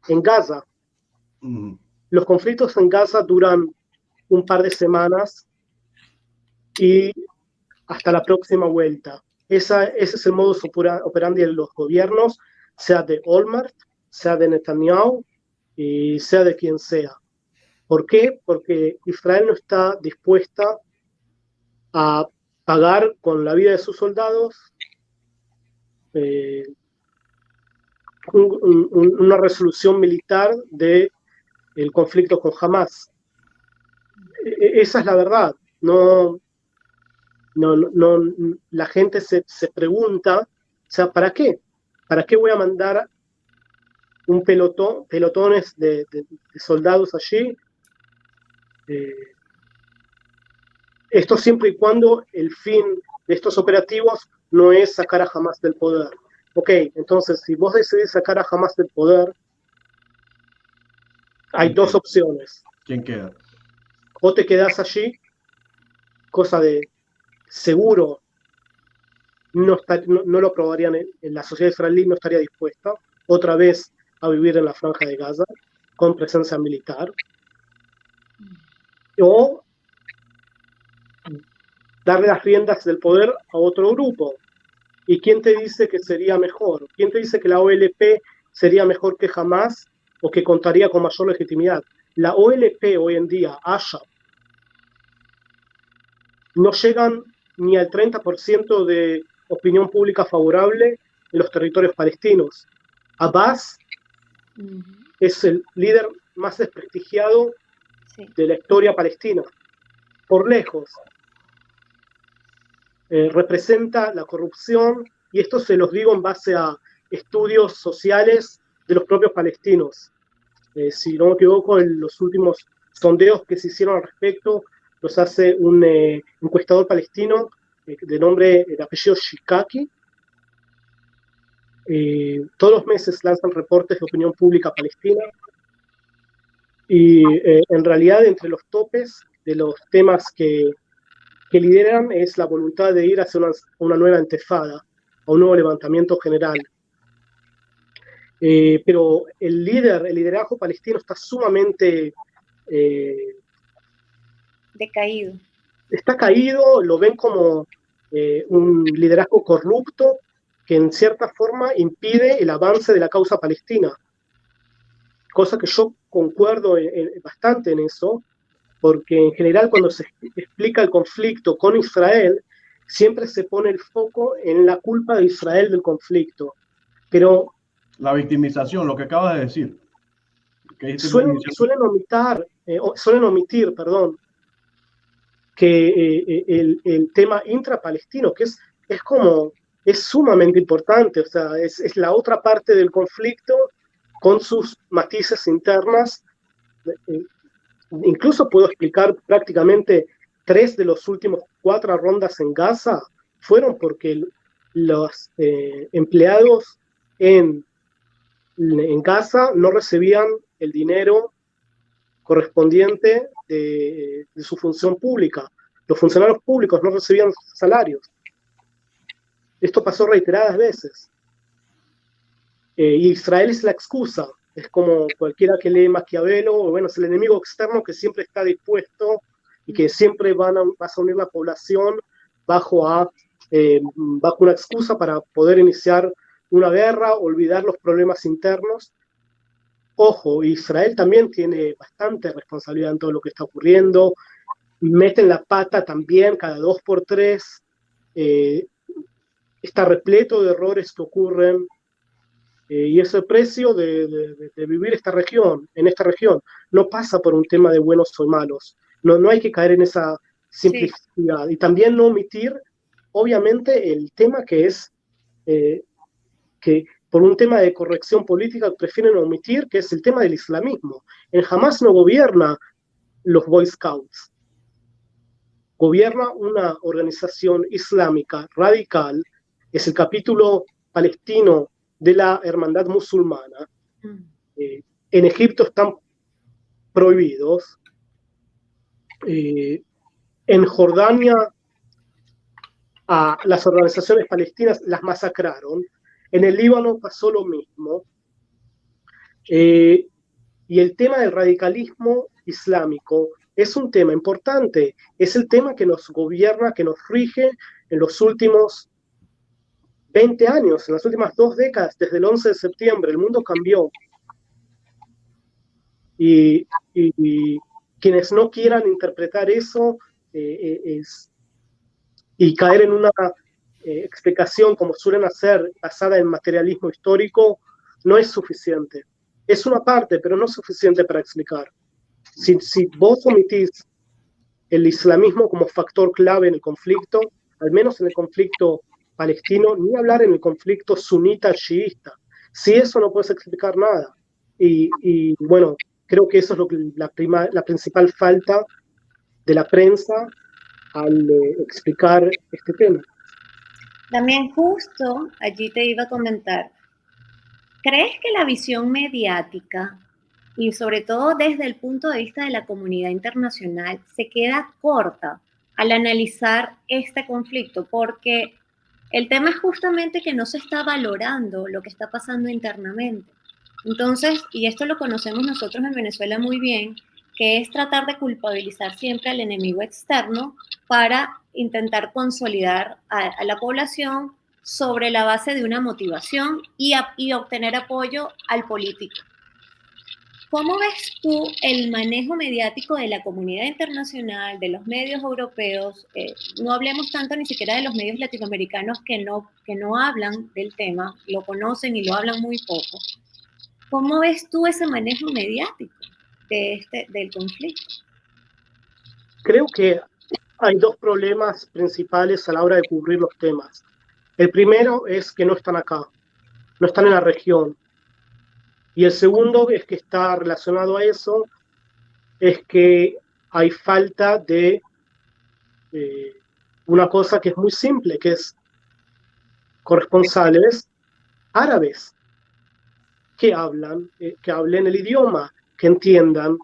en Gaza. Los conflictos en Gaza duran un par de semanas y hasta la próxima vuelta. Ese es el modus operandi de los gobiernos, sea de Olmert, sea de Netanyahu y sea de quien sea. ¿Por qué? Porque Israel no está dispuesta a pagar con la vida de sus soldados una resolución militar del conflicto con Hamas. Esa es la verdad. No, la gente se pregunta, o sea, ¿para qué? ¿Para qué voy a mandar un pelotones de soldados allí? Esto siempre y cuando el fin de estos operativos no es sacar a Hamas del poder. Ok, entonces, si vos decidís sacar a Hamas del poder, hay dos opciones. ¿Quién queda? O te quedás allí, cosa de seguro no lo aprobarían, en la sociedad israelí no estaría dispuesta otra vez a vivir en la franja de Gaza con presencia militar, o darle las riendas del poder a otro grupo. ¿Y quién te dice que sería mejor? ¿Quién te dice que la OLP sería mejor que Hamas o que contaría con mayor legitimidad? La OLP hoy en día, ASHA, no llegan ni al 30% de opinión pública favorable en los territorios palestinos. Abbas es el líder más desprestigiado de la historia palestina, por lejos. Representa la corrupción, y esto se los digo en base a estudios sociales de los propios palestinos. Si no me equivoco, en los últimos sondeos que se hicieron al respecto los hace un encuestador palestino de apellido Shikaki. Todos los meses lanzan reportes de opinión pública palestina, y en realidad entre los topes de los temas que lideran es la voluntad de ir hacia una nueva intifada, a un nuevo levantamiento general. Pero el liderazgo palestino está sumamente decaído. Está caído, lo ven como un liderazgo corrupto que en cierta forma impide el avance de la causa palestina. Cosa que yo concuerdo bastante en eso, porque en general cuando se explica el conflicto con Israel, siempre se pone el foco en la culpa de Israel del conflicto. Pero la victimización, lo que acabas de decir. Suelen omitir, que el tema intrapalestino, que es sumamente importante, o sea, es la otra parte del conflicto con sus matices internas. Incluso puedo explicar prácticamente 3 de los últimos 4 rondas en Gaza fueron porque los empleados en Gaza no recibían el dinero correspondiente de su función pública. Los funcionarios públicos no recibían salarios. Esto pasó reiteradas veces. Y Israel es la excusa. Es como cualquiera que lee Maquiavelo, bueno, es el enemigo externo que siempre está dispuesto y que siempre vas a unir la población bajo una excusa para poder iniciar una guerra, olvidar los problemas internos. Ojo, Israel también tiene bastante responsabilidad en todo lo que está ocurriendo. Meten la pata también cada 2 por 3. Está repleto de errores que ocurren. Y ese precio de vivir en esta región, no pasa por un tema de buenos o malos. No hay que caer en esa Sí. simplicidad. Y también no omitir, obviamente, el tema que es que por un tema de corrección política prefieren omitir, que es el tema del islamismo. En Hamas no gobierna los Boy Scouts, gobierna una organización islámica radical, es el capítulo palestino de la hermandad musulmana. En Egipto están prohibidos. En Jordania a las organizaciones palestinas las masacraron. En el Líbano pasó lo mismo. Y el tema del radicalismo islámico es un tema importante, es el tema que nos gobierna, que nos rige en los últimos 20 años, en las últimas 2 décadas, desde el 11 de septiembre, el mundo cambió. Y quienes no quieran interpretar eso y caer en una explicación, como suelen hacer, basada en materialismo histórico, no es suficiente. Es una parte, pero no es suficiente para explicar. Si vos omitís el islamismo como factor clave en el conflicto, al menos en el conflicto palestino, ni hablar en el conflicto sunita-chiita. Si eso no puedes explicar nada. Y bueno, creo que eso es lo que la principal falta de la prensa al explicar este tema. También justo allí te iba a comentar, ¿crees que la visión mediática y sobre todo desde el punto de vista de la comunidad internacional se queda corta al analizar este conflicto? Porque el tema es justamente que no se está valorando lo que está pasando internamente. Entonces, y esto lo conocemos nosotros en Venezuela muy bien, que es tratar de culpabilizar siempre al enemigo externo para intentar consolidar a la población sobre la base de una motivación y obtener apoyo al político. ¿Cómo ves tú el manejo mediático de la comunidad internacional, de los medios europeos? No hablemos tanto ni siquiera de los medios latinoamericanos que no hablan del tema, lo conocen y lo hablan muy poco. ¿Cómo ves tú ese manejo mediático del conflicto? Creo que hay 2 problemas principales a la hora de cubrir los temas. El primero es que no están acá, no están en la región. Y el segundo es que está relacionado a eso, es que hay falta de una cosa que es muy simple, que es corresponsales árabes que hablen el idioma, que entiendan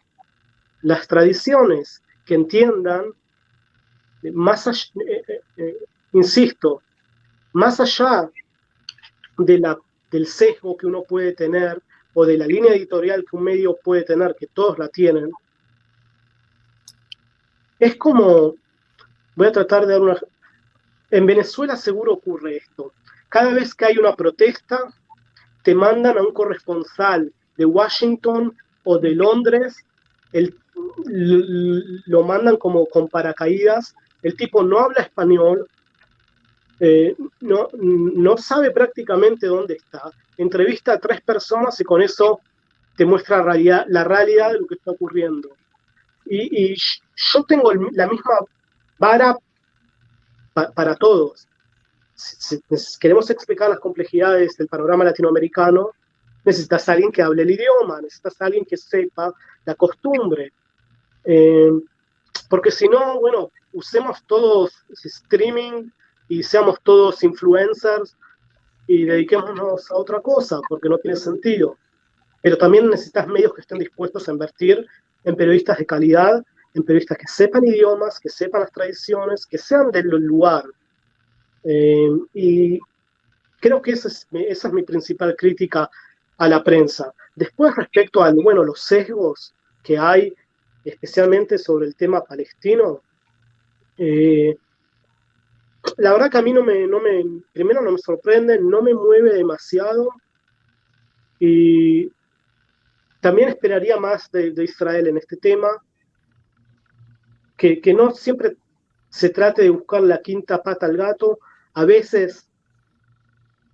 las tradiciones, que entiendan más allá, insisto, más allá del sesgo que uno puede tener o de la línea editorial que un medio puede tener, que todos la tienen, es como, voy a tratar de dar una... En Venezuela seguro ocurre esto. Cada vez que hay una protesta, te mandan a un corresponsal de Washington o de Londres, lo mandan como con paracaídas, el tipo no habla español, no sabe prácticamente dónde está, entrevista a 3 personas y con eso te muestra la realidad de lo que está ocurriendo. Y yo tengo la misma vara para todos. Si queremos explicar las complejidades del panorama latinoamericano, necesitas a alguien que hable el idioma, necesitas a alguien que sepa la costumbre. Porque si no, bueno, usemos todos streaming y seamos todos influencers y dediquémonos a otra cosa, porque no tiene sentido. Pero también necesitas medios que estén dispuestos a invertir en periodistas de calidad, en periodistas que sepan idiomas, que sepan las tradiciones, que sean del lugar. Y creo que esa es mi principal crítica a la prensa. Después, respecto a los sesgos que hay, especialmente sobre el tema palestino, la verdad que a mí primero no me sorprende, no me mueve demasiado, y también esperaría más de Israel en este tema, que no siempre se trate de buscar la quinta pata al gato, a veces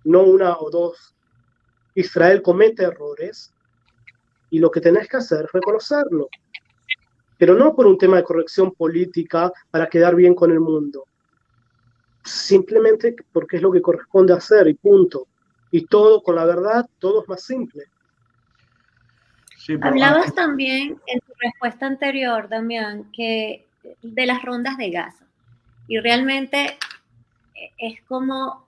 no una o dos Israel comete errores y lo que tenés que hacer es reconocerlo, pero no por un tema de corrección política para quedar bien con el mundo, simplemente porque es lo que corresponde hacer y punto. Y todo con la verdad, todo es más simple. Sí, hablabas también en tu respuesta anterior, Damián, que de las rondas de Gaza. Y realmente es como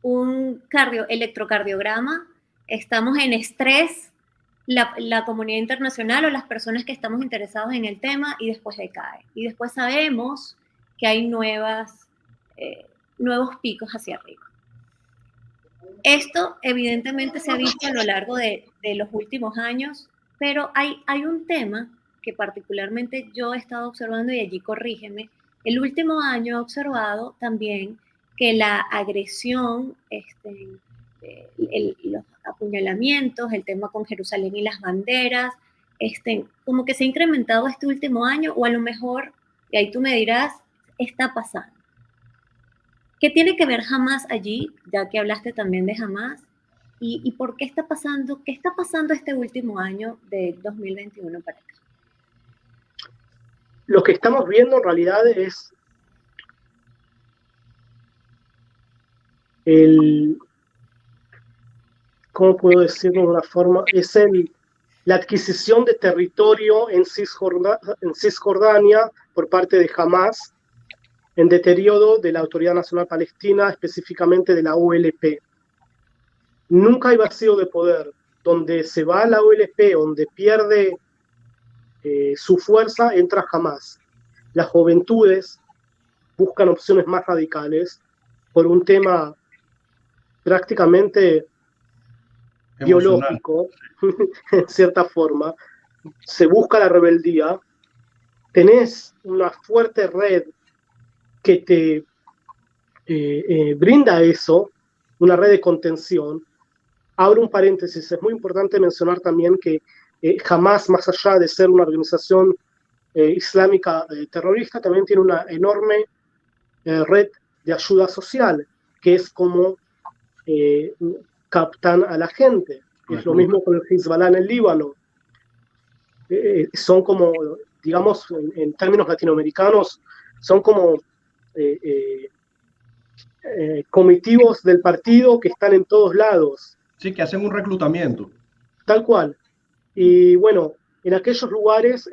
un electrocardiograma. Estamos en estrés, la comunidad internacional o las personas que estamos interesados en el tema, y después decae. Y después sabemos que hay nuevos picos hacia arriba. Esto evidentemente se ha visto a lo largo de los últimos años, pero hay un tema que particularmente yo he estado observando, y allí corrígeme. El último año he observado también que la agresión, los apuñalamientos, el tema con Jerusalén y las banderas, como que se ha incrementado este último año, o a lo mejor, y ahí tú me dirás, está pasando. ¿Qué tiene que ver Hamas allí, ya que hablaste también de Hamas? ¿Y por qué está pasando? ¿Qué está pasando este último año de 2021 para acá? Lo que estamos viendo en realidad es ¿cómo puedo decirlo de una forma? Es la adquisición de territorio en Cisjordania por parte de Hamas, en deterioro de la Autoridad Nacional Palestina, específicamente de la OLP. Nunca hay vacío de poder. Donde se va la OLP, donde pierde su fuerza, entra Hamas. Las juventudes buscan opciones más radicales por un tema prácticamente biológico, en cierta forma. Se busca la rebeldía. Tenés una fuerte red que te brinda eso, una red de contención. Abro un paréntesis, es muy importante mencionar también que Hamas, más allá de ser una organización islámica terrorista, también tiene una enorme red de ayuda social, que es como captan a la gente. Es lo mismo con el Hezbollah en el Líbano. Son como, digamos, en términos latinoamericanos, son como comitivos del partido que están en todos lados. Sí, que hacen un reclutamiento. Tal cual. Y bueno, en aquellos lugares,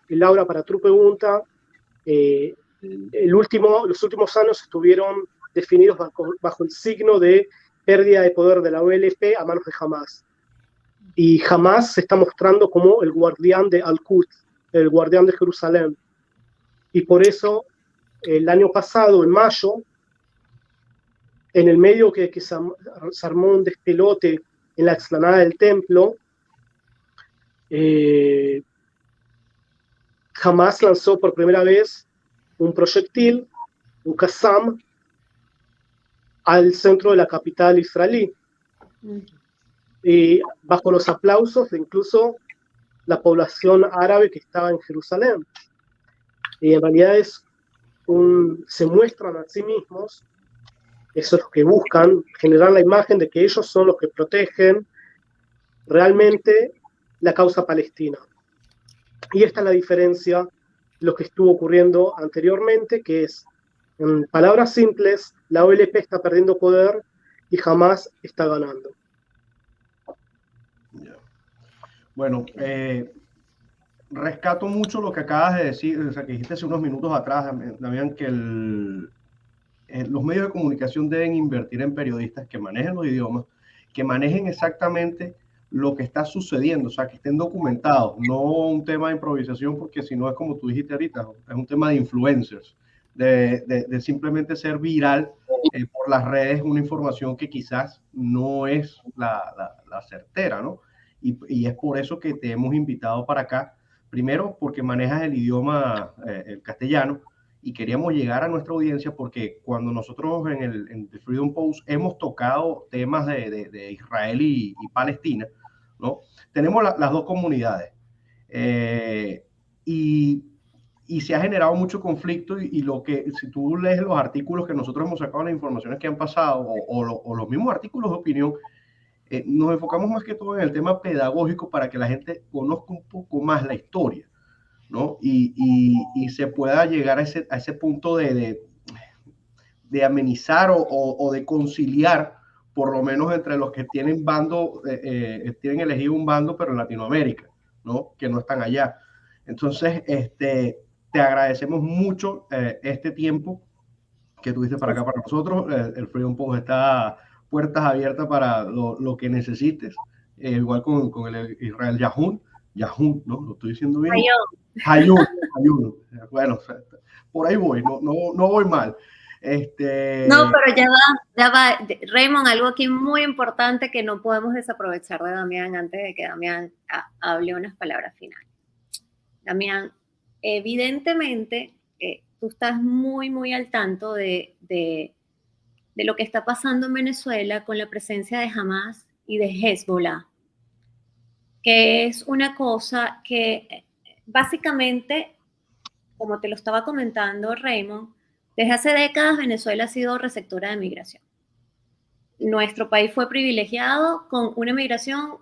Laura, para tu pregunta, los últimos años estuvieron definidos bajo el signo de pérdida de poder de la OLP a manos de Hamas. Y Hamas se está mostrando como el guardián de Al-Quds, el guardián de Jerusalén. Y por eso, el año pasado, en mayo, en el medio que se armó un despelote en la explanada del templo, Hamas lanzó por primera vez un proyectil, un Qassam, al centro de la capital israelí. Y bajo los aplausos de incluso la población árabe que estaba en Jerusalén. Y en realidad se muestran a sí mismos, eso es lo que buscan, generar la imagen de que ellos son los que protegen realmente la causa palestina. Y esta es la diferencia, lo que estuvo ocurriendo anteriormente, que es, en palabras simples, la OLP está perdiendo poder y Hamas está ganando. Bueno, rescato mucho lo que acabas de decir, o sea, que dijiste hace unos minutos atrás, Damián, que los medios de comunicación deben invertir en periodistas que manejen los idiomas, que manejen exactamente lo que está sucediendo, o sea, que estén documentados, no un tema de improvisación, porque si no es como tú dijiste ahorita, es un tema de influencers, de simplemente ser viral por las redes una información que quizás no es la certera, ¿no? Y es por eso que te hemos invitado para acá, primero porque manejas el idioma, el castellano, y queríamos llegar a nuestra audiencia porque cuando nosotros en el Freedom Post hemos tocado temas de Israel y Palestina, ¿no? Tenemos las dos comunidades y se ha generado mucho conflicto y lo que, si tú lees los artículos que nosotros hemos sacado, las informaciones que han pasado o los mismos artículos de opinión, nos enfocamos más que todo en el tema pedagógico para que la gente conozca un poco más la historia, ¿no? Y se pueda llegar a ese punto de amenizar o de conciliar, por lo menos entre los que tienen tienen elegido un bando, pero en Latinoamérica, ¿no? Que no están allá. Entonces, te agradecemos mucho este tiempo que tuviste para acá, para nosotros. El Freedom Post está puertas abiertas para lo que necesites. Igual con el Israel Yahun, ¿no? Lo estoy diciendo bien. Hayun. Bueno, por ahí voy, no voy mal. No, pero ya va, Raymond, algo aquí muy importante que no podemos desaprovechar de Damián antes de que Damián hable unas palabras finales. Damián, evidentemente, tú estás muy, muy al tanto de lo que está pasando en Venezuela con la presencia de Hamas y de Hezbollah, que es una cosa que básicamente, como te lo estaba comentando Raymond, desde hace décadas Venezuela ha sido receptora de migración. Nuestro país fue privilegiado con una migración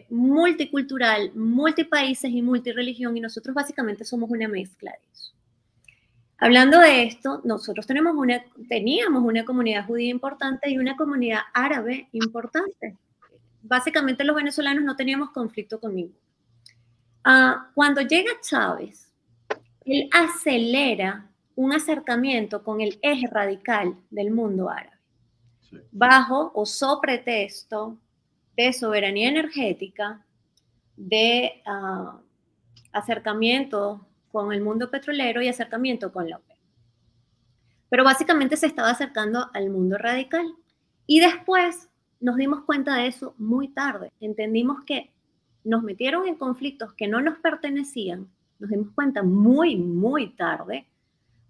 multicultural, multipaíses y multireligión, y nosotros básicamente somos una mezcla de eso. Hablando de esto, nosotros teníamos una comunidad judía importante y una comunidad árabe importante. Básicamente los venezolanos no teníamos conflicto con ninguno. Cuando llega Chávez, él acelera un acercamiento con el eje radical del mundo árabe, bajo o sobre pretexto de soberanía energética, de acercamiento con el mundo petrolero y acercamiento con la OPEP. Pero básicamente se estaba acercando al mundo radical. Y después nos dimos cuenta de eso muy tarde. Entendimos que nos metieron en conflictos que no nos pertenecían. Nos dimos cuenta muy, muy tarde.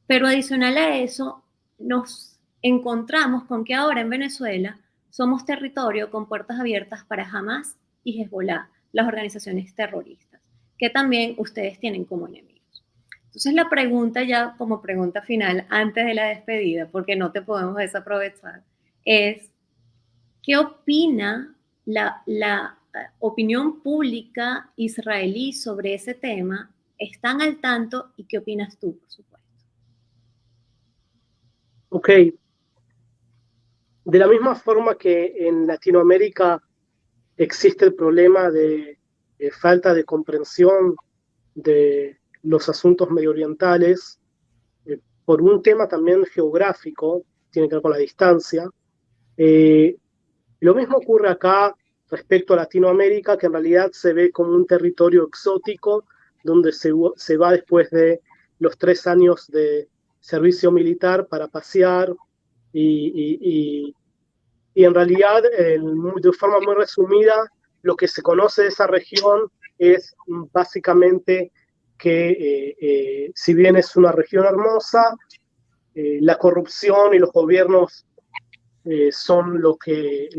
Pero adicional a eso, nos encontramos con que ahora en Venezuela somos territorio con puertas abiertas para Hamas y Hezbollah, las organizaciones terroristas, que también ustedes tienen como enemigos. Entonces la pregunta ya como pregunta final, antes de la despedida, porque no te podemos desaprovechar, es ¿qué opina la opinión pública israelí sobre ese tema? ¿Están al tanto? ¿Y qué opinas tú, por supuesto? Ok. De la misma forma que en Latinoamérica existe el problema de falta de comprensión de los asuntos medioorientales, por un tema también geográfico, tiene que ver con la distancia. Lo mismo ocurre acá respecto a Latinoamérica, que en realidad se ve como un territorio exótico, donde se va después de los 3 años de servicio militar para pasear y en realidad, de forma muy resumida, lo que se conoce de esa región es básicamente que si bien es una región hermosa, la corrupción y los gobiernos son lo que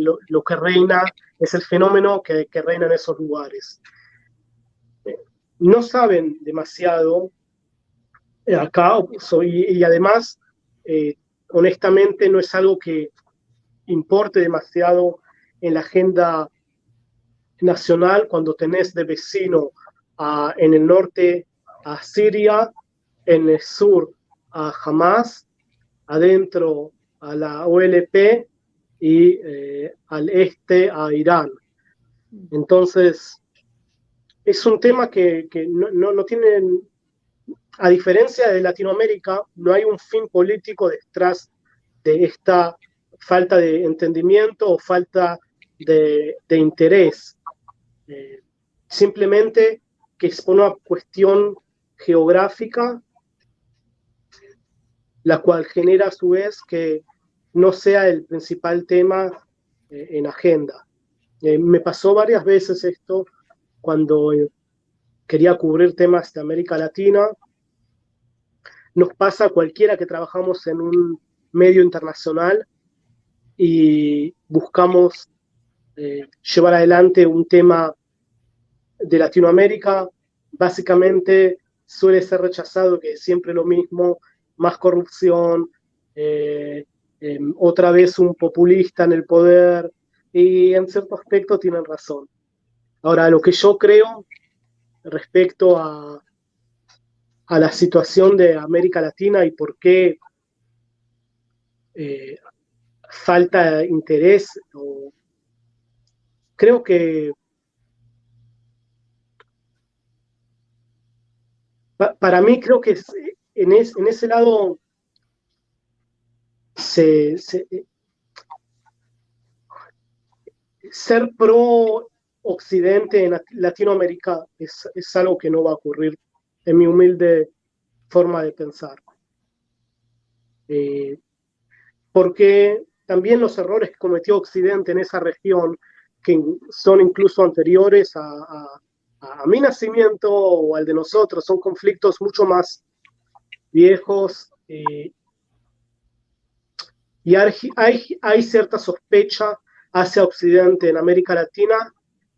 reina, es el fenómeno que reina en esos lugares. No saben demasiado acá, y además, honestamente, no es algo que importe demasiado en la agenda nacional cuando tenés de vecino en el norte a Siria, en el sur a Hamas, adentro a la OLP y al este a Irán. Entonces, es un tema que no tiene, a diferencia de Latinoamérica, no hay un fin político detrás de esta falta de entendimiento o falta de interés. Simplemente que es una cuestión geográfica, la cual genera a su vez que no sea el principal tema en agenda. Me pasó varias veces esto cuando quería cubrir temas de América Latina. Nos pasa a cualquiera que trabajamos en un medio internacional y buscamos llevar adelante un tema de Latinoamérica, básicamente suele ser rechazado, que es siempre lo mismo, más corrupción, otra vez un populista en el poder, y en cierto aspecto tienen razón. Ahora, lo que yo creo respecto a la situación de América Latina y por qué falta interés, creo que para mí creo que en ese lado ser pro Occidente en Latinoamérica es algo que no va a ocurrir, en mi humilde forma de pensar. Porque también los errores que cometió Occidente en esa región, que son incluso anteriores a mi nacimiento o al de nosotros, son conflictos mucho más viejos, y hay cierta sospecha hacia Occidente en América Latina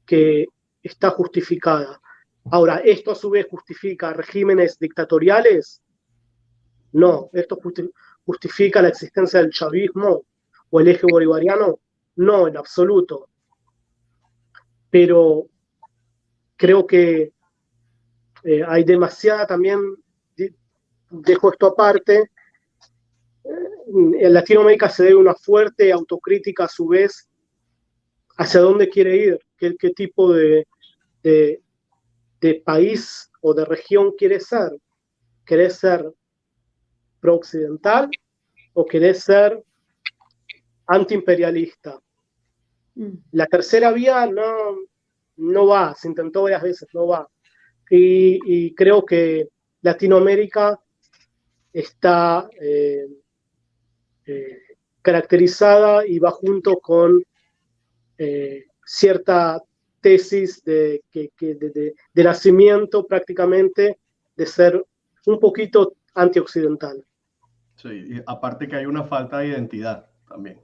que está justificada. Ahora, ¿esto a su vez justifica regímenes dictatoriales? No. ¿Esto justifica la existencia del chavismo o el eje bolivariano? No, en absoluto. Pero creo que hay demasiada también, dejo esto aparte, en Latinoamérica se debe una fuerte autocrítica a su vez hacia dónde quiere ir, qué tipo de país o de región quiere ser. ¿Querés ser pro-occidental o querés ser antiimperialista? La tercera vía no va, se intentó varias veces, no va. Y creo que Latinoamérica está caracterizada y va junto con cierta tesis de nacimiento prácticamente de ser un poquito antioccidental. Sí, y aparte que hay una falta de identidad también,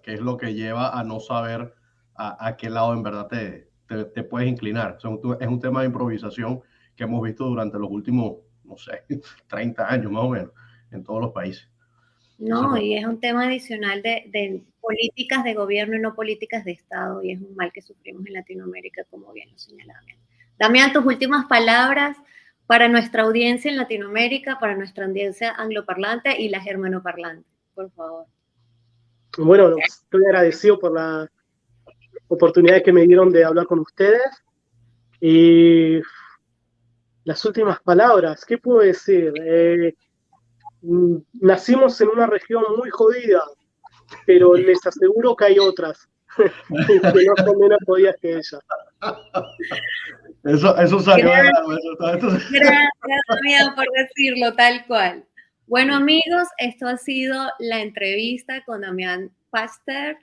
que es lo que lleva a no saber a qué lado en verdad te puedes inclinar. O sea, es un tema de improvisación que hemos visto durante los últimos, no sé, 30 años más o menos, en todos los países. No, y es un tema adicional de políticas de gobierno y no políticas de Estado, y es un mal que sufrimos en Latinoamérica, como bien lo señalaba. Damián, tus últimas palabras para nuestra audiencia en Latinoamérica, para nuestra audiencia angloparlante y la germanoparlante, por favor. Bueno, estoy agradecido por la oportunidad que me dieron de hablar con ustedes. Y las últimas palabras, ¿qué puedo decir? Nacimos en una región muy jodida, pero les aseguro que hay otras que no son menos jodidas que ella. Eso salió de la... Gracias, Damián, por decirlo tal cual. Bueno, amigos, esto ha sido la entrevista con Damián Paster,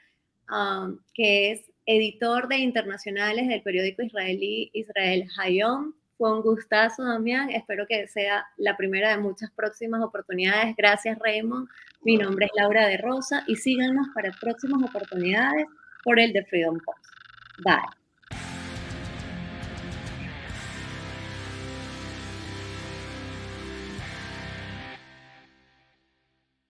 que es editor de internacionales del periódico israelí Israel Hayom. Fue un gustazo, Damián. Espero que sea la primera de muchas próximas oportunidades. Gracias, Raymond. Mi nombre es Laura de Rosa y síganos para próximas oportunidades por el The Freedom Post. Bye.